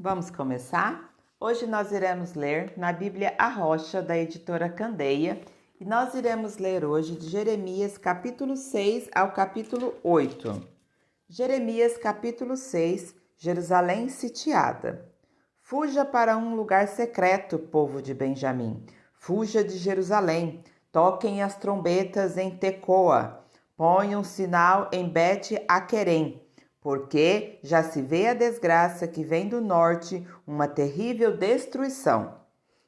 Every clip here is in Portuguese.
Vamos começar? Hoje nós iremos ler na Bíblia A Rocha, da editora Candeia, e nós iremos ler hoje de Jeremias capítulo 6 ao capítulo 8. Jeremias capítulo 6, Jerusalém sitiada. Fuja para um lugar secreto, povo de Benjamim. Fuja de Jerusalém. Toquem as trombetas em Tecoa. Ponham um sinal em Bet-Aquerem. Porque já se vê a desgraça que vem do norte, uma terrível destruição.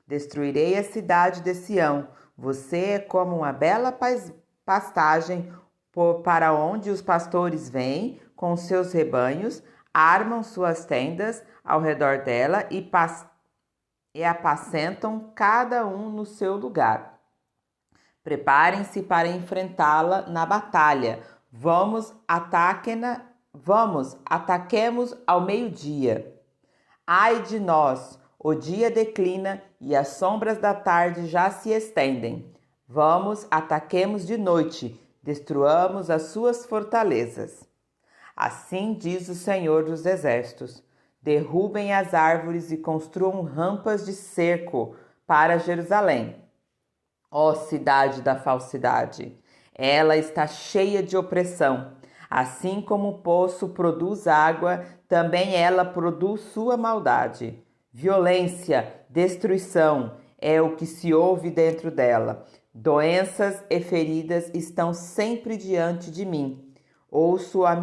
Destruirei a cidade de Sião. Você é como uma bela pastagem para onde os pastores vêm com seus rebanhos, armam suas tendas ao redor dela e apacentam cada um no seu lugar. Preparem-se para enfrentá-la na batalha. Ataquemos ao meio-dia. Ai de nós, o dia declina e as sombras da tarde já se estendem. Ataquemos de noite, destruamos as suas fortalezas. Assim diz o Senhor dos Exércitos: derrubem as árvores e construam rampas de cerco para Jerusalém. Ó cidade da falsidade, ela está cheia de opressão. Assim como o poço produz água, também ela produz sua maldade. Violência, destruição é o que se ouve dentro dela. Doenças e feridas estão sempre diante de mim. Ouça a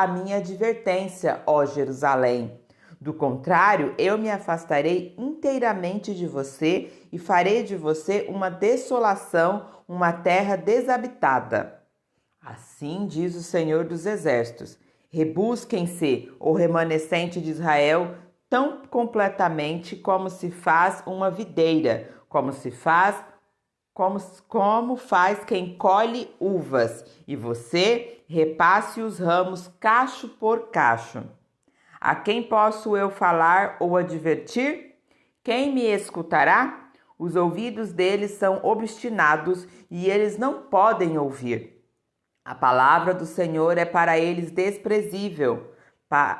minha advertência, ó Jerusalém. Do contrário, eu me afastarei inteiramente de você e farei de você uma desolação, uma terra desabitada. Assim diz o Senhor dos Exércitos: rebusquem-se, o remanescente de Israel, tão completamente como se faz uma videira, como faz quem colhe uvas, e você repasse os ramos cacho por cacho. A quem posso eu falar ou advertir? Quem me escutará? Os ouvidos deles são obstinados e eles não podem ouvir. A palavra do Senhor é para eles desprezível.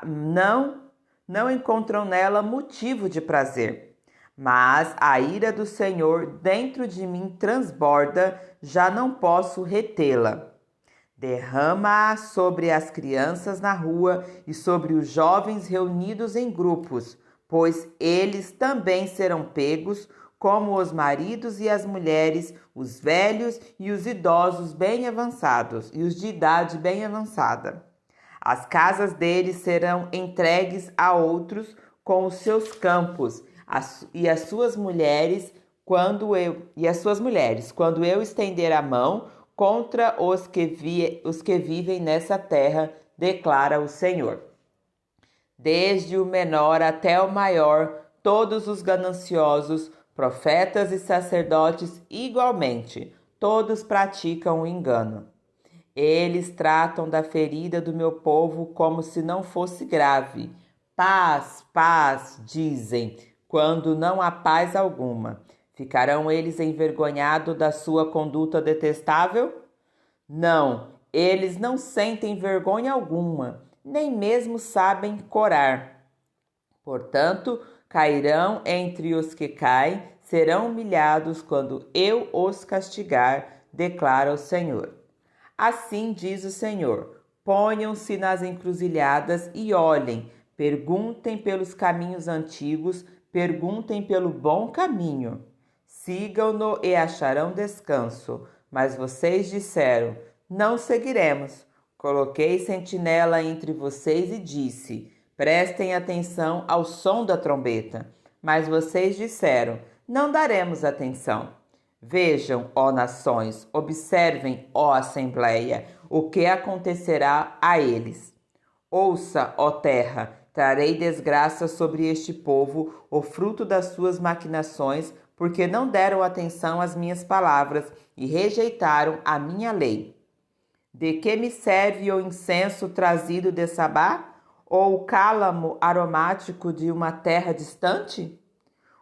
Não encontram nela motivo de prazer. Mas a ira do Senhor dentro de mim transborda, já não posso retê-la. Derrama-a sobre as crianças na rua e sobre os jovens reunidos em grupos, pois eles também serão pegos, como os maridos e as mulheres, os velhos e os idosos bem avançados, e os de idade bem avançada. As casas deles serão entregues a outros com os seus campos, e as suas mulheres, quando eu estender a mão contra os que vivem nessa terra, declara o Senhor. Desde o menor até o maior, todos os gananciosos, profetas e sacerdotes igualmente, todos praticam o engano. Eles tratam da ferida do meu povo como se não fosse grave. Paz, paz, dizem, quando não há paz alguma. Ficarão eles envergonhados da sua conduta detestável? Não, eles não sentem vergonha alguma, nem mesmo sabem corar. Portanto, cairão entre os que caem, serão humilhados quando eu os castigar, declara o Senhor. Assim diz o Senhor: ponham-se nas encruzilhadas e olhem, perguntem pelos caminhos antigos, perguntem pelo bom caminho. Sigam-no e acharão descanso. Mas vocês disseram: não seguiremos. Coloquei sentinela entre vocês e disse: prestem atenção ao som da trombeta. Mas vocês disseram: não daremos atenção. Vejam, ó nações, observem, ó assembleia, o que acontecerá a eles. Ouça, ó terra, trarei desgraça sobre este povo, o fruto das suas maquinações, porque não deram atenção às minhas palavras e rejeitaram a minha lei. De que me serve o incenso trazido de Sabá, ou o cálamo aromático de uma terra distante?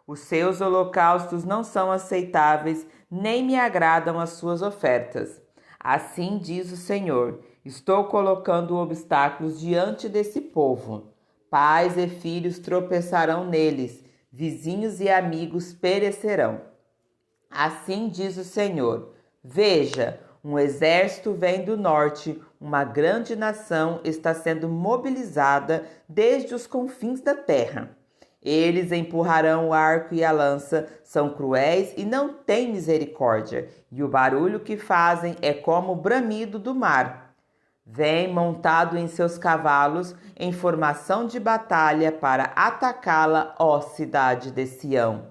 Os seus holocaustos não são aceitáveis, nem me agradam as suas ofertas. Assim diz o Senhor: estou colocando obstáculos diante desse povo. Pais e filhos tropeçarão neles, vizinhos e amigos perecerão. Assim diz o Senhor: veja, um exército vem do norte, uma grande nação está sendo mobilizada desde os confins da terra. Eles empurrarão o arco e a lança, são cruéis e não têm misericórdia, e o barulho que fazem é como o bramido do mar. Vem montado em seus cavalos, em formação de batalha, para atacá-la, ó cidade de Sião.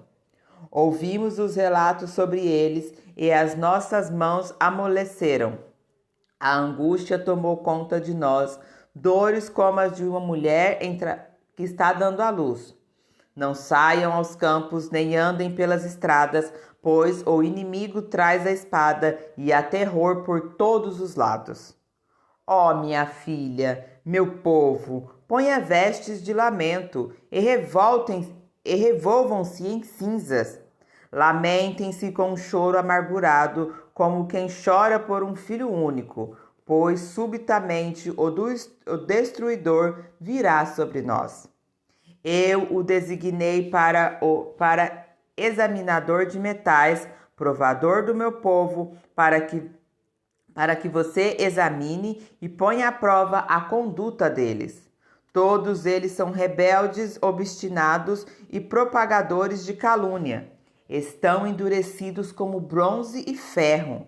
Ouvimos os relatos sobre eles e as nossas mãos amoleceram. A angústia tomou conta de nós, dores como as de uma mulher que está dando à luz. Não saiam aos campos, nem andem pelas estradas, pois o inimigo traz a espada e há terror por todos os lados. Ó minha filha, meu povo, ponha vestes de lamento e revolvam-se em cinzas. Lamentem-se com um choro amargurado, como quem chora por um filho único, pois subitamente o destruidor virá sobre nós. Eu o designei para examinador de metais, provador do meu povo, para que você examine e ponha à prova a conduta deles. Todos eles são rebeldes, obstinados e propagadores de calúnia. Estão endurecidos como bronze e ferro.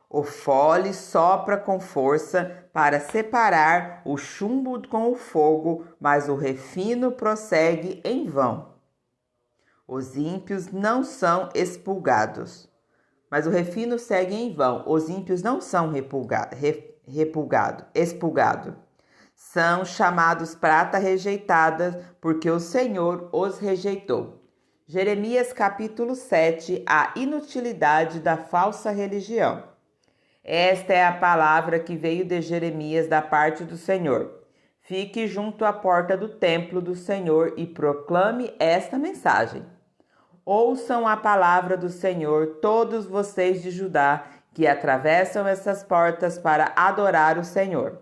O fole sopra com força para separar o chumbo com o fogo, mas o refino prossegue em vão. Os ímpios não são expurgados, mas o refino segue em vão. Os ímpios não são expurgados. São chamados prata rejeitada, porque o Senhor os rejeitou. Jeremias capítulo 7, a inutilidade da falsa religião. Esta é a palavra que veio de Jeremias da parte do Senhor. Fique junto à porta do templo do Senhor e proclame esta mensagem. Ouçam a palavra do Senhor, todos vocês de Judá, que atravessam essas portas para adorar o Senhor.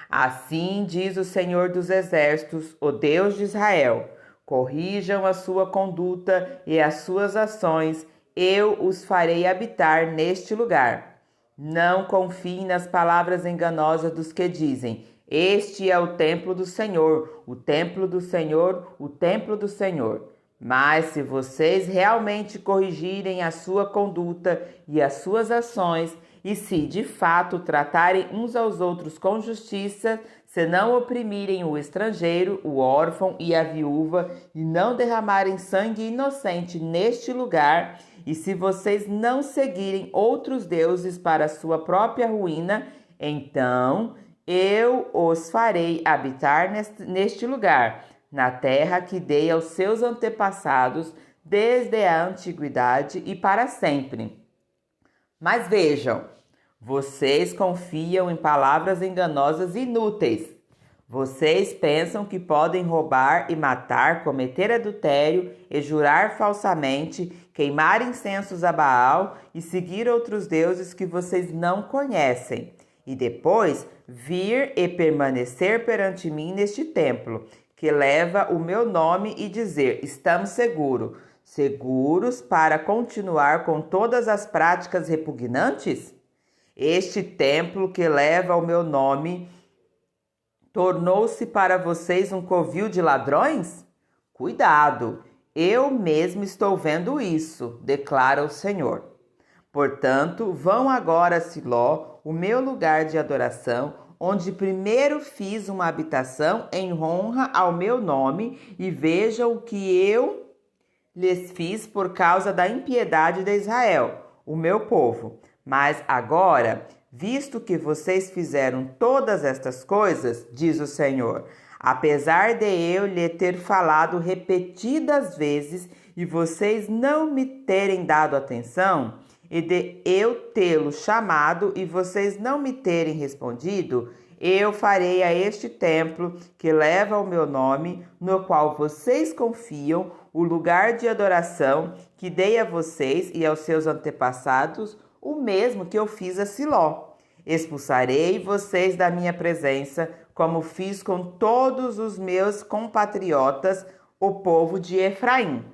Assim diz o Senhor dos Exércitos, o Deus de Israel: corrijam a sua conduta e as suas ações, eu os farei habitar neste lugar. Não confiem nas palavras enganosas dos que dizem: este é o templo do Senhor, o templo do Senhor, o templo do Senhor. Mas se vocês realmente corrigirem a sua conduta e as suas ações, e se de fato tratarem uns aos outros com justiça, se não oprimirem o estrangeiro, o órfão e a viúva, e não derramarem sangue inocente neste lugar, e se vocês não seguirem outros deuses para sua própria ruína, então eu os farei habitar neste lugar, na terra que dei aos seus antepassados desde a antiguidade e para sempre. Mas vejam, vocês confiam em palavras enganosas e inúteis. Vocês pensam que podem roubar e matar, cometer adultério e jurar falsamente, queimar incensos a Baal e seguir outros deuses que vocês não conhecem, e depois vir e permanecer perante mim neste templo, que leva o meu nome, e dizer: estamos seguros para continuar com todas as práticas repugnantes? Este templo que leva o meu nome tornou-se para vocês um covil de ladrões? Cuidado, eu mesmo estou vendo isso, declara o Senhor. Portanto, vão agora a Siló, o meu lugar de adoração, onde primeiro fiz uma habitação em honra ao meu nome, e vejam o que eu lhes fiz por causa da impiedade de Israel, o meu povo. Mas agora, visto que vocês fizeram todas estas coisas, diz o Senhor, apesar de eu lhe ter falado repetidas vezes e vocês não me terem dado atenção, e de eu tê-los chamado e vocês não me terem respondido, eu farei a este templo que leva o meu nome, no qual vocês confiam, o lugar de adoração que dei a vocês e aos seus antepassados, o mesmo que eu fiz a Siló. Expulsarei vocês da minha presença, como fiz com todos os meus compatriotas, o povo de Efraim.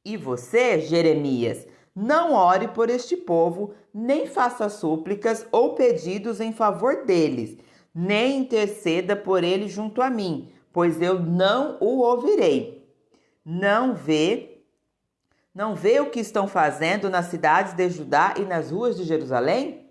E você, Jeremias, não ore por este povo, nem faça súplicas ou pedidos em favor deles, nem interceda por ele junto a mim, pois eu não o ouvirei. Não vê o que estão fazendo nas cidades de Judá e nas ruas de Jerusalém?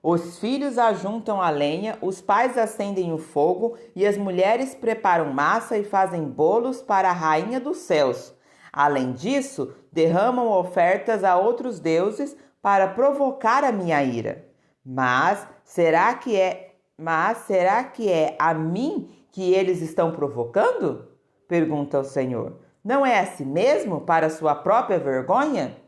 Os filhos ajuntam a lenha, os pais acendem o fogo e as mulheres preparam massa e fazem bolos para a rainha dos céus. Além disso, derramam ofertas a outros deuses para provocar a minha ira. Mas será que é a mim que eles estão provocando? Pergunta o Senhor. Não é a si mesmo para sua própria vergonha?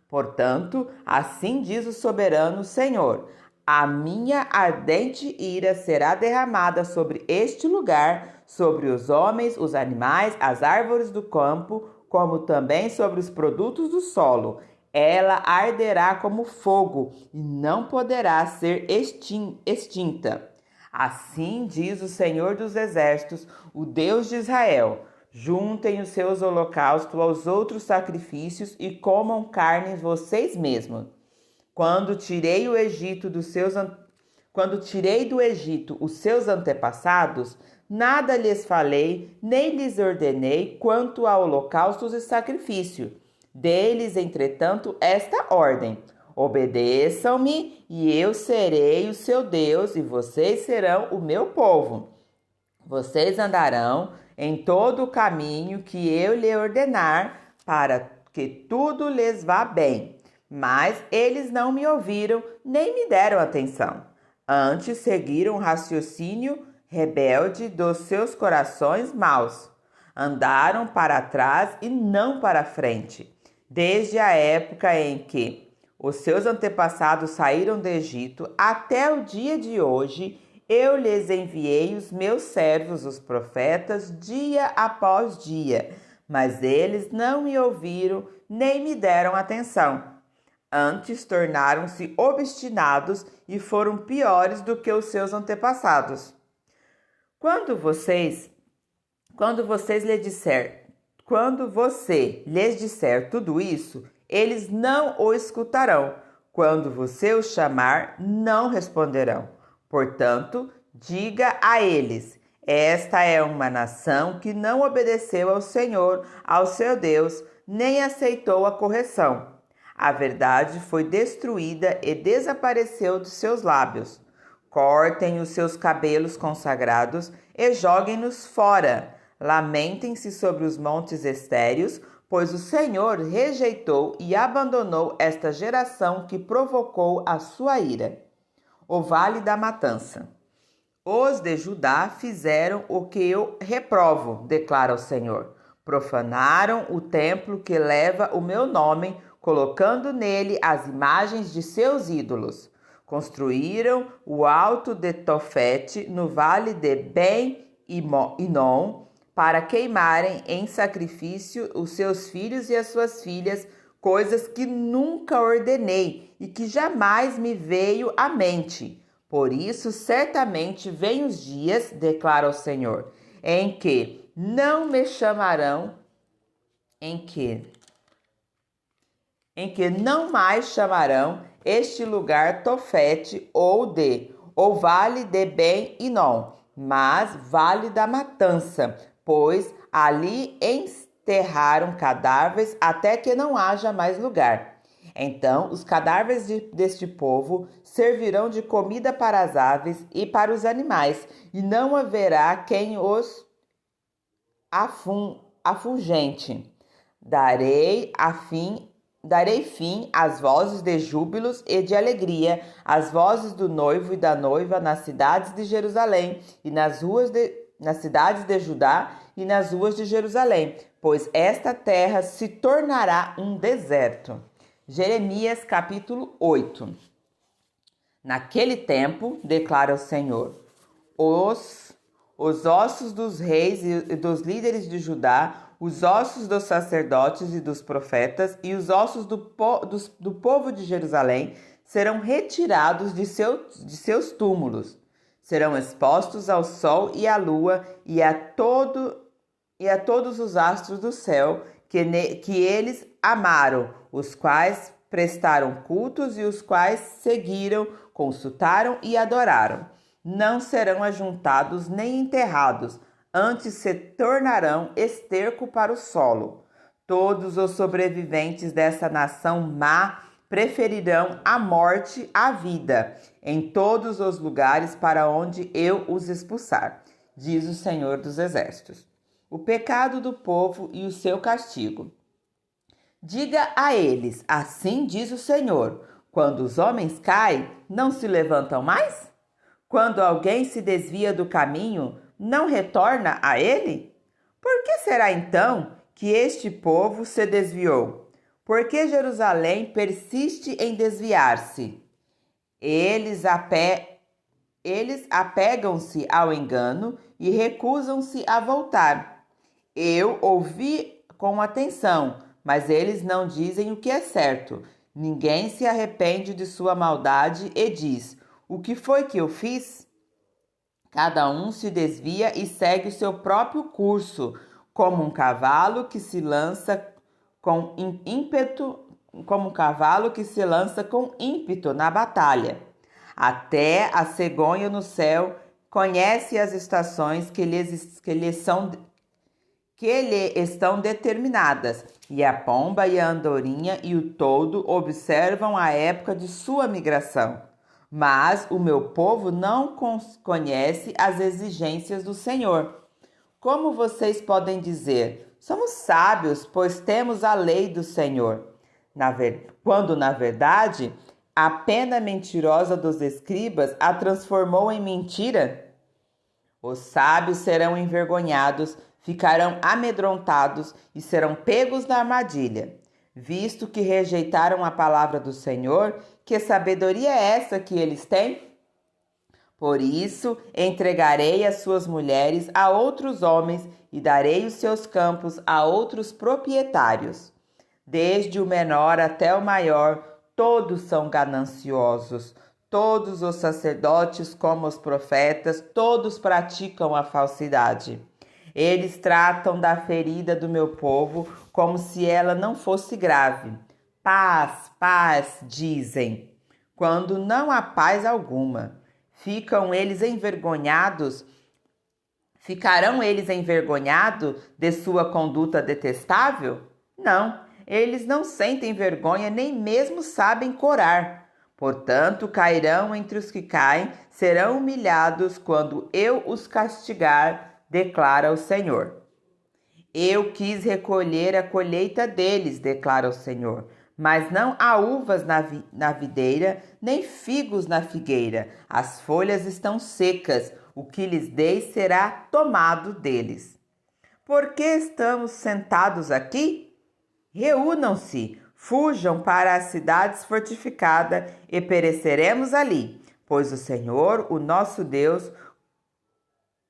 Portanto, assim diz o soberano Senhor: a minha ardente ira será derramada sobre este lugar, sobre os homens, os animais, as árvores do campo, como também sobre os produtos do solo. Ela arderá como fogo e não poderá ser extinta. Assim diz o Senhor dos Exércitos, o Deus de Israel: juntem os seus holocaustos aos outros sacrifícios e comam carne vocês mesmos. Quando tirei do Egito os seus antepassados, nada lhes falei, nem lhes ordenei quanto a holocaustos e sacrifício. Dei-lhes, entretanto, esta ordem: obedeçam-me, e eu serei o seu Deus, e vocês serão o meu povo. Vocês andarão em todo o caminho que eu lhe ordenar, para que tudo lhes vá bem. Mas eles não me ouviram, nem me deram atenção. Antes seguiram o raciocínio rebelde dos seus corações maus. Andaram para trás e não para frente. Desde a época em que os seus antepassados saíram do Egito até o dia de hoje, eu lhes enviei os meus servos, os profetas, dia após dia, mas eles não me ouviram nem me deram atenção. Antes tornaram-se obstinados e foram piores do que os seus antepassados. Quando você lhes disser tudo isso, eles não o escutarão. Quando você os chamar, não responderão. Portanto, diga a eles: esta é uma nação que não obedeceu ao Senhor, ao seu Deus, nem aceitou a correção. A verdade foi destruída e desapareceu dos seus lábios. Cortem os seus cabelos consagrados e joguem-nos fora. Lamentem-se sobre os montes estéreos, pois o Senhor rejeitou e abandonou esta geração que provocou a sua ira. O Vale da Matança. Os de Judá fizeram o que eu reprovo, declara o Senhor. Profanaram o templo que leva o meu nome, colocando nele as imagens de seus ídolos. Construíram o alto de Tofete no vale de Ben-Inom para queimarem em sacrifício os seus filhos e as suas filhas, coisas que nunca ordenei e que jamais me veio à mente. Por isso, certamente vêm os dias, declara o Senhor, em que não me chamarão, em que não mais chamarão este lugar Tofete ou Vale de Ben-Inom, mas Vale da Matança, pois ali enterraram cadáveres até que não haja mais lugar. Então os cadáveres deste povo servirão de comida para as aves e para os animais, e não haverá quem os afugente. Darei fim às vozes de júbilos e de alegria, às vozes do noivo e da noiva nas cidades de Jerusalém e nas cidades de Judá e nas ruas de Jerusalém, pois esta terra se tornará um deserto. Jeremias capítulo 8. Naquele tempo, declara o Senhor, os ossos dos reis e dos líderes de Judá, os ossos dos sacerdotes e dos profetas e os ossos do povo de Jerusalém serão retirados de seus túmulos. Serão expostos ao sol e à lua e a todos os astros do céu que eles amaram, os quais prestaram cultos e os quais seguiram, consultaram e adoraram. Não serão ajuntados nem enterrados, antes se tornarão esterco para o solo. Todos os sobreviventes dessa nação má preferirão a morte à vida, em todos os lugares para onde eu os expulsar, diz o Senhor dos Exércitos. O pecado do povo e o seu castigo. Diga a eles, assim diz o Senhor, quando os homens caem, não se levantam mais? Quando alguém se desvia do caminho, não retorna a ele? Por que será então que este povo se desviou? Por que Jerusalém persiste em desviar-se? Eles apegam-se ao engano e recusam-se a voltar. Eu ouvi com atenção, mas eles não dizem o que é certo. Ninguém se arrepende de sua maldade e diz: o que foi que eu fiz? Cada um se desvia e segue o seu próprio curso, como um cavalo que se lança com ímpeto, na batalha. Até a cegonha no céu conhece as estações que lhe estão determinadas, e a pomba e a andorinha e o toldo observam a época de sua migração. Mas o meu povo não conhece as exigências do Senhor. Como vocês podem dizer, somos sábios, pois temos a lei do Senhor, quando na verdade a pena mentirosa dos escribas a transformou em mentira? Os sábios serão envergonhados, ficarão amedrontados e serão pegos na armadilha. Visto que rejeitaram a palavra do Senhor, que sabedoria é essa que eles têm? Por isso, entregarei as suas mulheres a outros homens e darei os seus campos a outros proprietários. Desde o menor até o maior, todos são gananciosos. Todos os sacerdotes, como os profetas, todos praticam a falsidade. Eles tratam da ferida do meu povo como se ela não fosse grave. Paz, paz, dizem, quando não há paz alguma. Ficarão eles envergonhados de sua conduta detestável? Não, eles não sentem vergonha, nem mesmo sabem corar. Portanto, cairão entre os que caem, serão humilhados quando eu os castigar, declara o Senhor. Eu quis recolher a colheita deles, declara o Senhor, mas não há uvas na videira, nem figos na figueira. As folhas estão secas, o que lhes dei será tomado deles. Por que estamos sentados aqui? Reúnam-se, fujam para as cidades fortificadas e pereceremos ali, pois o Senhor, o nosso Deus,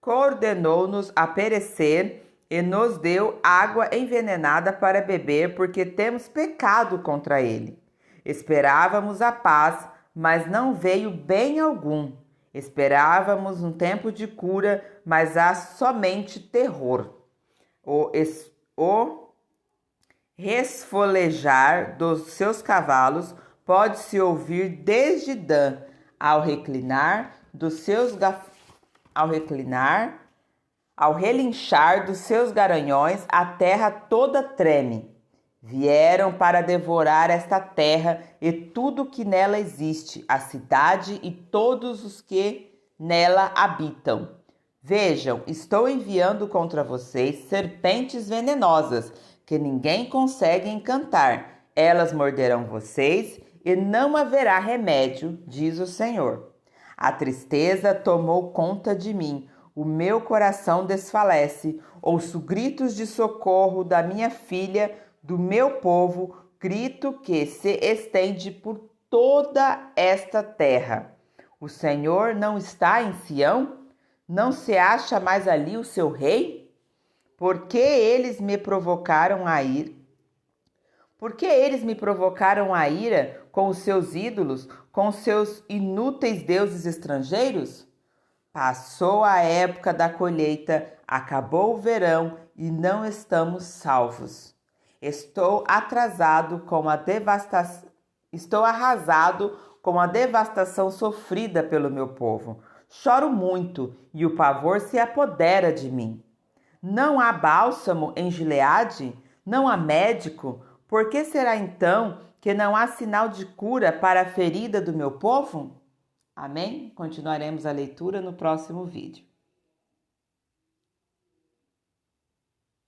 coordenou-nos a perecer e nos deu água envenenada para beber, porque temos pecado contra ele. Esperávamos a paz, mas não veio bem algum. Esperávamos um tempo de cura, mas há somente terror. O resfolejar dos seus cavalos pode-se ouvir desde Dan, ao relinchar dos seus garanhões, a terra toda treme. Vieram para devorar esta terra e tudo que nela existe, a cidade e todos os que nela habitam. Vejam, estou enviando contra vocês serpentes venenosas, que ninguém consegue encantar. Elas morderão vocês e não haverá remédio, diz o Senhor. A tristeza tomou conta de mim, o meu coração desfalece. Ouço gritos de socorro da minha filha, do meu povo, grito que se estende por toda esta terra. O Senhor não está em Sião? Não se acha mais ali o seu rei? Por que eles me provocaram a ira? Por que eles me provocaram a ira com os seus ídolos, com os seus inúteis deuses estrangeiros? Passou a época da colheita, acabou o verão e não estamos salvos. Estou arrasado com a devastação sofrida pelo meu povo. Choro muito e o pavor se apodera de mim. Não há bálsamo em Gileade? Não há médico? Por que será então que não há sinal de cura para a ferida do meu povo? Amém? Continuaremos a leitura no próximo vídeo.